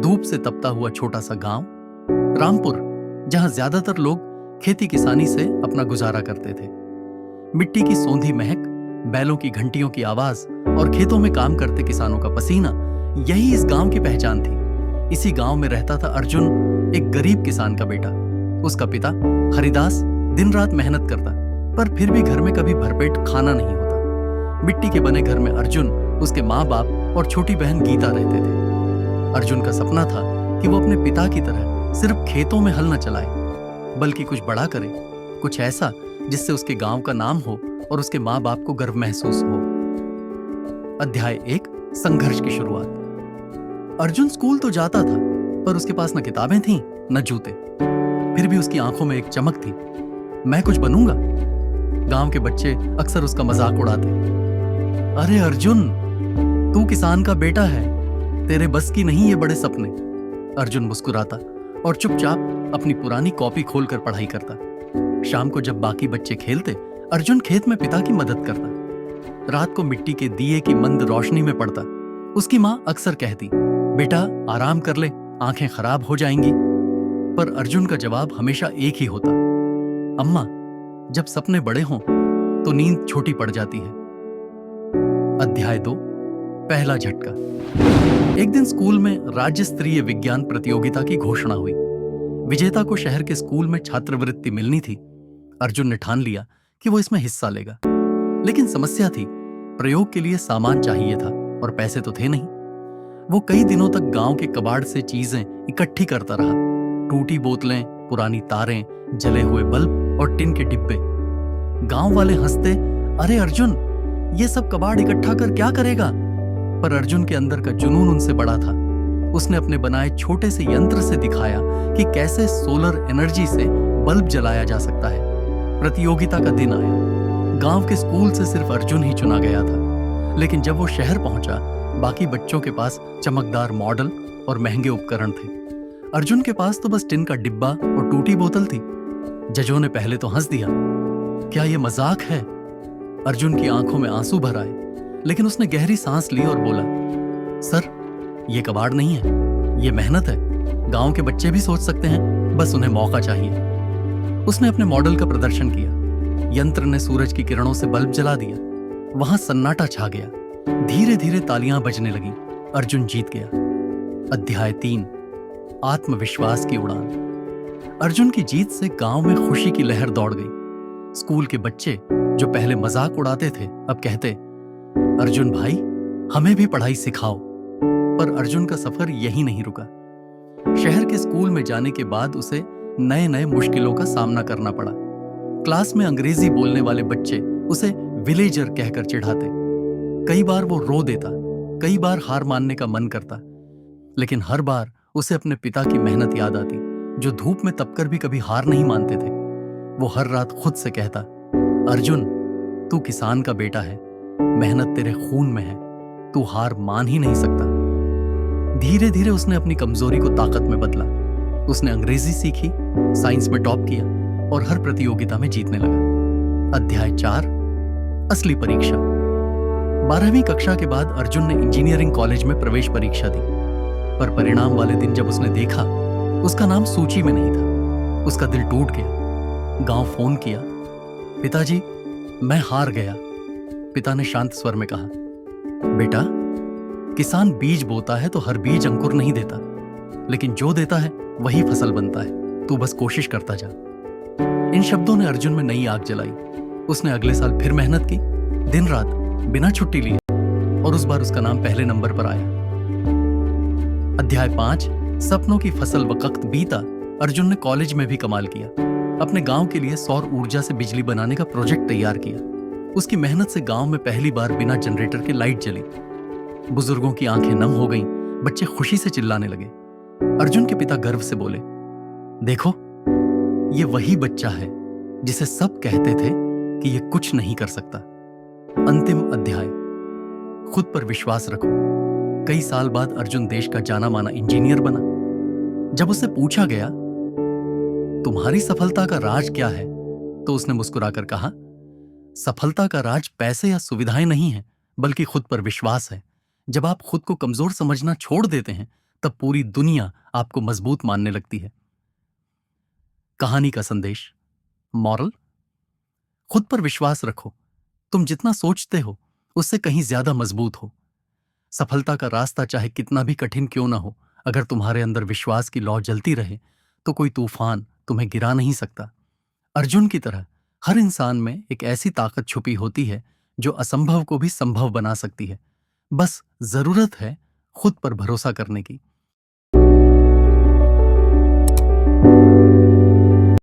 धूप से तपता हुआ छोटा सा गांव रामपुर, जहां ज्यादातर लोग खेती किसानी से अपना गुजारा करते थे। मिट्टी की सौंधी महक, बैलों की घंटियों की आवाज और खेतों में काम करते किसानों का पसीना, यही इस गांव की पहचान थी। इसी गांव में रहता था अर्जुन, एक गरीब किसान का बेटा। उसका पिता हरिदास दिन रात मेहनत करता, पर फिर भी घर में कभी भरपेट खाना नहीं होता। मिट्टी के बने घर में अर्जुन, उसके माँ बाप और छोटी बहन गीता रहते थे। अर्जुन का सपना था कि वो अपने पिता की तरह सिर्फ खेतों में हल न चलाए, बल्कि कुछ बड़ा करे, कुछ ऐसा जिससे उसके गांव का नाम हो और उसके माँ बाप को गर्व महसूस हो। अध्याय 1, संघर्ष की शुरुआत। अर्जुन स्कूल तो जाता था, पर उसके पास न किताबें थीं न जूते। फिर भी उसकी आंखों में एक चमक थी, मैं कुछ बनूंगा। गांव के बच्चे अक्सर उसका मजाक उड़ाते, अरे अर्जुन, तू किसान का बेटा है, तेरे बस की नहीं ये बड़े सपने। अर्जुन मुस्कुराता और चुपचाप अपनी पुरानी कॉपी खोलकर पढ़ाई करता। शाम को जब बाकी बच्चे खेलते, अर्जुन खेत में पिता की मदद करता। रात को मिट्टी के दिए की मंद रोशनी में पढ़ता। उसकी माँ अक्सर कहती, बेटा आराम कर ले, आंखें खराब हो जाएंगी। पर अर्जुन का जवाब हमेशा एक ही होता, अम्मा, जब सपने बड़े हों तो नींद छोटी पड़ जाती है। अध्याय 2, पहला झटका। एक दिन स्कूल में राज्य स्तरीय विज्ञान प्रतियोगिता की घोषणा हुई। विजेता को शहर के स्कूल में छात्रवृत्ति मिलनी थी। अर्जुन ने ठान लिया कि वो इसमें हिस्सा लेगा। लेकिन समस्या थी, प्रयोग के लिए सामान चाहिए था और पैसे तो थे नहीं। वो कई दिनों तक गांव के कबाड़ से चीजें इकट्ठी करता रहा, टूटी बोतलें, पुरानी तारें, जले हुए बल्ब और टिन के डिब्बे। गांव वाले हंसते, अरे अर्जुन, ये सब कबाड़ इकट्ठा कर क्या करेगा? पर अर्जुन के अंदर का जुनून उनसे बड़ा था। उसने अपने बनाए छोटे से यंत्र से दिखाया कि कैसे सोलर एनर्जी से बल्ब जलाया जा सकता है। प्रतियोगिता का दिन आया। गांव के स्कूल से सिर्फ अर्जुन ही चुना गया था। लेकिन जब वो शहर पहुंचा, बाकी बच्चों के पास चमकदार मॉडल और महंगे उपकरण थे। अर्जुन के पास तो बस टिन का डिब्बा और टूटी बोतल थी। जजों ने पहले तो हंस दिया, क्या ये मजाक है? अर्जुन की आंखों में आंसू भर आए, लेकिन उसने गहरी सांस ली और बोला, सर, ये कबाड़ नहीं है, ये मेहनत है। गांव के बच्चे भी सोच सकते हैं, बस उन्हें मौका चाहिए। उसने अपने मॉडल का प्रदर्शन किया। यंत्र ने सूरज की किरणों से बल्ब जला दिया। वहां सन्नाटा छा गया। धीरे धीरे तालियां बजने लगी। अर्जुन जीत गया। अध्याय 3, आत्मविश्वास की उड़ान। अर्जुन की जीत से गांव में खुशी की लहर दौड़ गई। स्कूल के बच्चे जो पहले मजाक उड़ाते थे, अब कहते, अर्जुन भाई, हमें भी पढ़ाई सिखाओ। पर अर्जुन का सफर यही नहीं रुका। शहर के स्कूल में जाने के बाद उसे नए नए मुश्किलों का सामना करना पड़ा। क्लास में अंग्रेजी बोलने वाले बच्चे उसे विलेजर कहकर चिढ़ाते। कई बार वो रो देता, कई बार हार मानने का मन करता। लेकिन हर बार उसे अपने पिता की मेहनत याद आती, जो धूप में तपकर भी कभी हार नहीं मानते थे। वो हर रात खुद से कहता, अर्जुन, तू किसान का बेटा है, मेहनत तेरे खून में है, तू हार मान ही नहीं सकता। धीरे धीरे उसने अपनी कमजोरी को ताकत में बदला। उसने अंग्रेजी सीखी, साइंस में टॉप किया और हर प्रतियोगिता में जीतने लगा। अध्याय 4, असली परीक्षा। 12वीं कक्षा के बाद अर्जुन ने इंजीनियरिंग कॉलेज में प्रवेश परीक्षा दी। पर परिणाम वाले दिन जब उसने देखा, उसका नाम सूची में नहीं था। उसका दिल टूट गया। गांव फोन किया, पिताजी, मैं हार गया। पिता ने शांत स्वर में कहा, बेटा, किसान बीज बोता है तो हर बीज अंकुर नहीं देता, लेकिन जो देता है वही फसल बनता है। तू बस कोशिश करता जा। इन शब्दों ने अर्जुन में नई आग जलाई। उसने अगले साल फिर मेहनत की, दिन रात, बिना छुट्टी लिए, और उस बार उसका नाम पहले नंबर पर आया। अध्याय 5, सपनों की फसल वक्त बीता। अर्जुन ने कॉलेज में भी कमाल किया। अपने गांव के लिए सौर ऊर्जा से बिजली बनाने का प्रोजेक्ट तैयार किया। उसकी मेहनत से गांव में पहली बार बिना जनरेटर के लाइट जली। बुजुर्गों की आंखें नम हो गईं, बच्चे खुशी से चिल्लाने लगे। अर्जुन के पिता गर्व से बोले, देखो, ये वही बच्चा है जिसे सब कहते थे कि ये कुछ नहीं कर सकता। अंतिम अध्याय, खुद पर विश्वास रखो। कई साल बाद अर्जुन देश का जाना माना इंजीनियर बना। जब उससे पूछा गया, तुम्हारी सफलता का राज क्या है, तो उसने मुस्कुराकर कहा, सफलता का राज पैसे या सुविधाएं नहीं है, बल्कि खुद पर विश्वास है। जब आप खुद को कमजोर समझना छोड़ देते हैं, तब पूरी दुनिया आपको मजबूत मानने लगती है। कहानी का संदेश, मॉरल, खुद पर विश्वास रखो। तुम जितना सोचते हो उससे कहीं ज्यादा मजबूत हो। सफलता का रास्ता चाहे कितना भी कठिन क्यों ना हो, अगर तुम्हारे अंदर विश्वास की लौ जलती रहे तो कोई तूफान तुम्हें गिरा नहीं सकता। अर्जुन की तरह हर इंसान में एक ऐसी ताकत छुपी होती है जो असंभव को भी संभव बना सकती है। बस जरूरत है खुद पर भरोसा करने की।